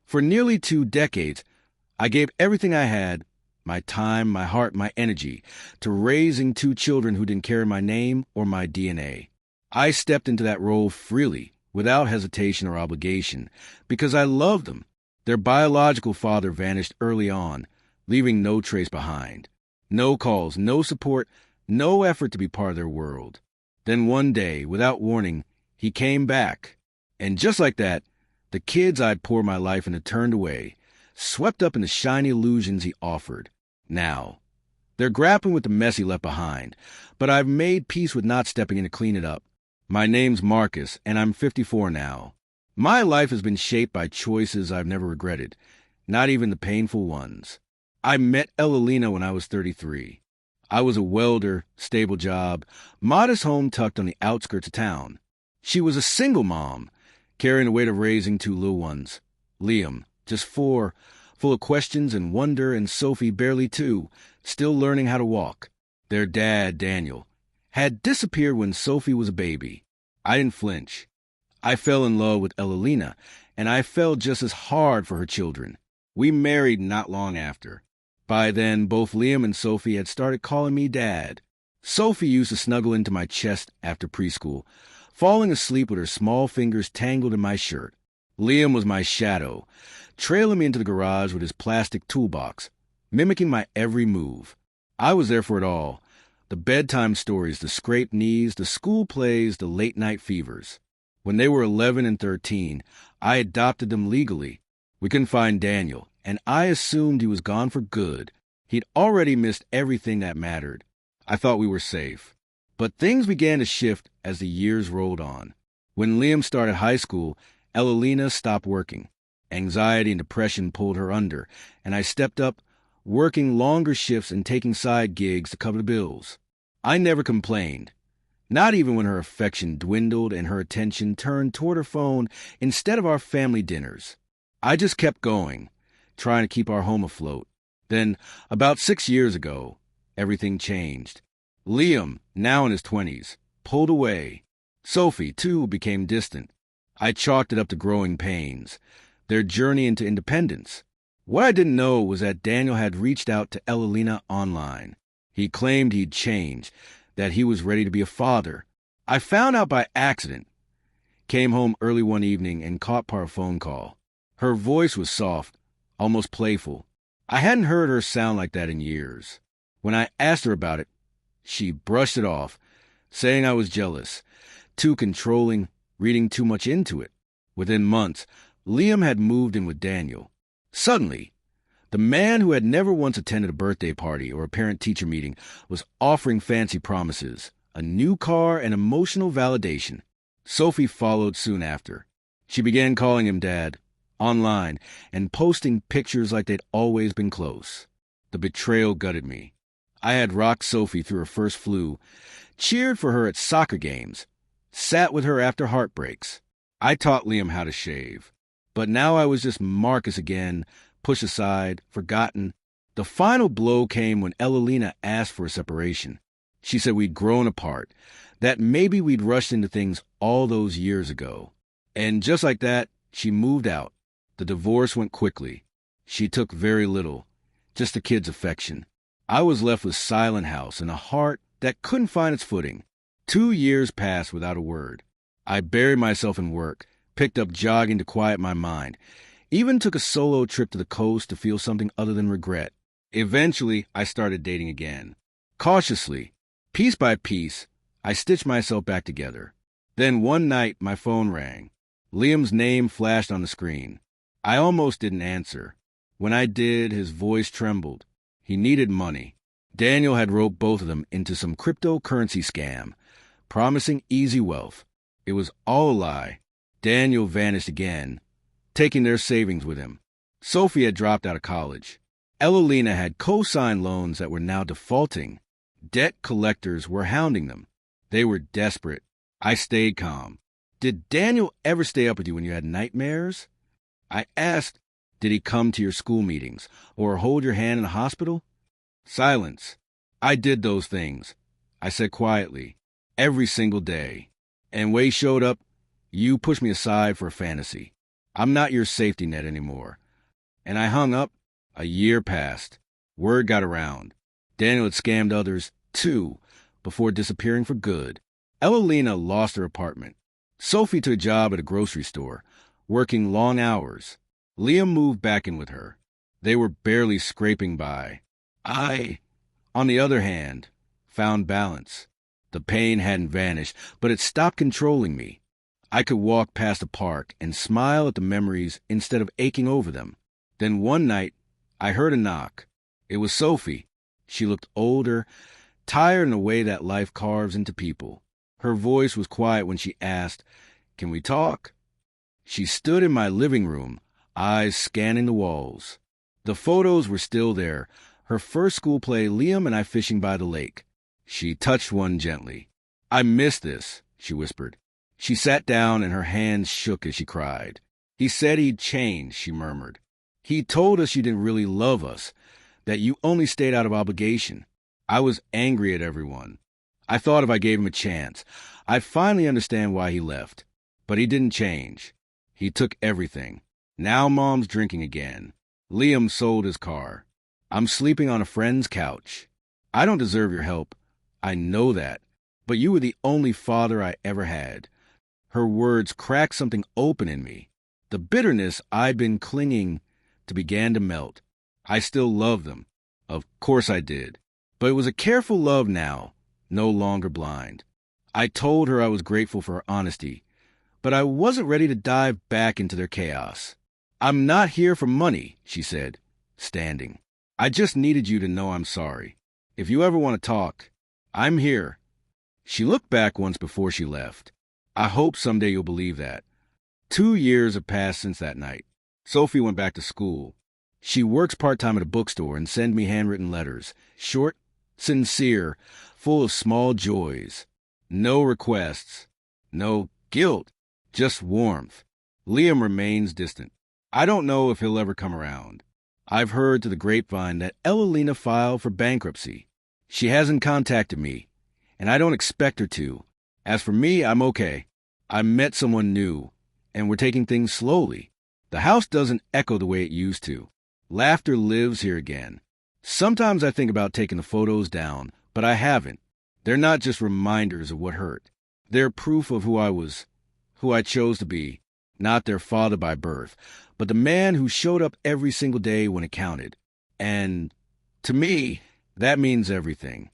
For nearly 2 decades, I gave everything I had, my time, my heart, my energy, to raising 2 children who didn't carry my name or my DNA. I stepped into that role freely, without hesitation or obligation, because I loved them. Their biological father vanished early on, leaving no trace behind. No calls, no support, no effort to be part of their world. Then one day, without warning, he came back. And just like that, the kids I'd poured my life into turned away, swept up in the shiny illusions he offered. Now, they're grappling with the mess he left behind, but I've made peace with not stepping in to clean it up. My name's Marcus, and I'm 54 now. My life has been shaped by choices I've never regretted, not even the painful ones. I met Elalina when I was 33. I was a welder, stable job, modest home tucked on the outskirts of town. She was a single mom, carrying the weight of raising 2 little ones. Liam, just 4, full of questions and wonder, and Sophie, barely 2, still learning how to walk. Their dad, Daniel, had disappeared when Sophie was a baby. I didn't flinch. I fell in love with Elalina, and I fell just as hard for her children. We married not long after. By then, both Liam and Sophie had started calling me Dad. Sophie used to snuggle into my chest after preschool, falling asleep with her small fingers tangled in my shirt. Liam was my shadow, trailing me into the garage with his plastic toolbox, mimicking my every move. I was there for it all. The bedtime stories, the scraped knees, the school plays, the late-night fevers. When they were 11 and 13, I adopted them legally. We couldn't find Daniel, and I assumed he was gone for good. He'd already missed everything that mattered. I thought we were safe. But things began to shift as the years rolled on. When Liam started high school, Elalina stopped working. Anxiety and depression pulled her under, and I stepped up, working longer shifts and taking side gigs to cover the bills. I never complained, not even when her affection dwindled and her attention turned toward her phone instead of our family dinners. I just kept going, trying to keep our home afloat. Then, about 6 years ago, everything changed. Liam, now in his 20s, pulled away. Sophie, too, became distant. I chalked it up to growing pains, their journey into independence. What I didn't know was that Daniel had reached out to Elalina online. He claimed he'd changed, that he was ready to be a father. I found out by accident. Came home early one evening and caught part of a phone call. Her voice was soft, almost playful. I hadn't heard her sound like that in years. When I asked her about it, she brushed it off, saying I was jealous, too controlling, reading too much into it. Within months, Liam had moved in with Daniel. Suddenly, the man who had never once attended a birthday party or a parent-teacher meeting was offering fancy promises, a new car, and emotional validation. Sophie followed soon after. She began calling him Dad, online, and posting pictures like they'd always been close. The betrayal gutted me. I had rocked Sophie through her first flu, cheered for her at soccer games, sat with her after heartbreaks. I taught Liam how to shave. But now I was just Marcus again, pushed aside, forgotten. The final blow came when Elalina asked for a separation. She said we'd grown apart, that maybe we'd rushed into things all those years ago. And just like that, she moved out. The divorce went quickly. She took very little, just the kids' affection. I was left with silent house and a heart that couldn't find its footing. 2 years passed without a word. I buried myself in work, picked up jogging to quiet my mind, even took a solo trip to the coast to feel something other than regret. Eventually, I started dating again. Cautiously, piece by piece, I stitched myself back together. Then one night, my phone rang. Liam's name flashed on the screen. I almost didn't answer. When I did, his voice trembled. He needed money. Daniel had roped both of them into some cryptocurrency scam, promising easy wealth. It was all a lie. Daniel vanished again, taking their savings with him. Sophie had dropped out of college. Elalina had co-signed loans that were now defaulting. Debt collectors were hounding them. They were desperate. I stayed calm. Did Daniel ever stay up with you when you had nightmares? I asked, did he come to your school meetings or hold your hand in the hospital? Silence. I did those things, I said quietly, every single day. And when he showed up, you pushed me aside for a fantasy. I'm not your safety net anymore. And I hung up. A year passed. Word got around. Daniel had scammed others, too, before disappearing for good. Evelina lost her apartment. Sophie took a job at a grocery store, working long hours. Liam moved back in with her. They were barely scraping by. I, on the other hand, found balance. The pain hadn't vanished, but it stopped controlling me. I could walk past a park and smile at the memories instead of aching over them. Then one night, I heard a knock. It was Sophie. She looked older, tired in a way that life carves into people. Her voice was quiet when she asked, "Can we talk?" She stood in my living room, eyes scanning the walls. The photos were still there. Her first school play, Liam and I fishing by the lake. She touched one gently. "I miss this," she whispered. She sat down and her hands shook as she cried. "He said he'd change," she murmured. "He told us you didn't really love us, that you only stayed out of obligation." I was angry at everyone. I thought if I gave him a chance, I'd finally understand why he left. But he didn't change. He took everything. Now Mom's drinking again. Liam sold his car. I'm sleeping on a friend's couch. I don't deserve your help. I know that. But you were the only father I ever had. Her words cracked something open in me. The bitterness I'd been clinging to began to melt. I still loved them. Of course I did. But it was a careful love now, no longer blind. I told her I was grateful for her honesty, but I wasn't ready to dive back into their chaos. "I'm not here for money," she said, standing. "I just needed you to know I'm sorry. If you ever want to talk, I'm here." She looked back once before she left. I hope someday you'll believe that. 2 years have passed since that night. Sophie went back to school. She works part-time at a bookstore and sends me handwritten letters, short, sincere, full of small joys. No requests, no guilt, just warmth. Liam remains distant. I don't know if he'll ever come around. I've heard through the grapevine that Evelina filed for bankruptcy. She hasn't contacted me, and I don't expect her to. As for me, I'm okay. I met someone new, and we're taking things slowly. The house doesn't echo the way it used to. Laughter lives here again. Sometimes I think about taking the photos down, but I haven't. They're not just reminders of what hurt. They're proof of who I was, who I chose to be, not their father by birth, but the man who showed up every single day when it counted. And to me, that means everything.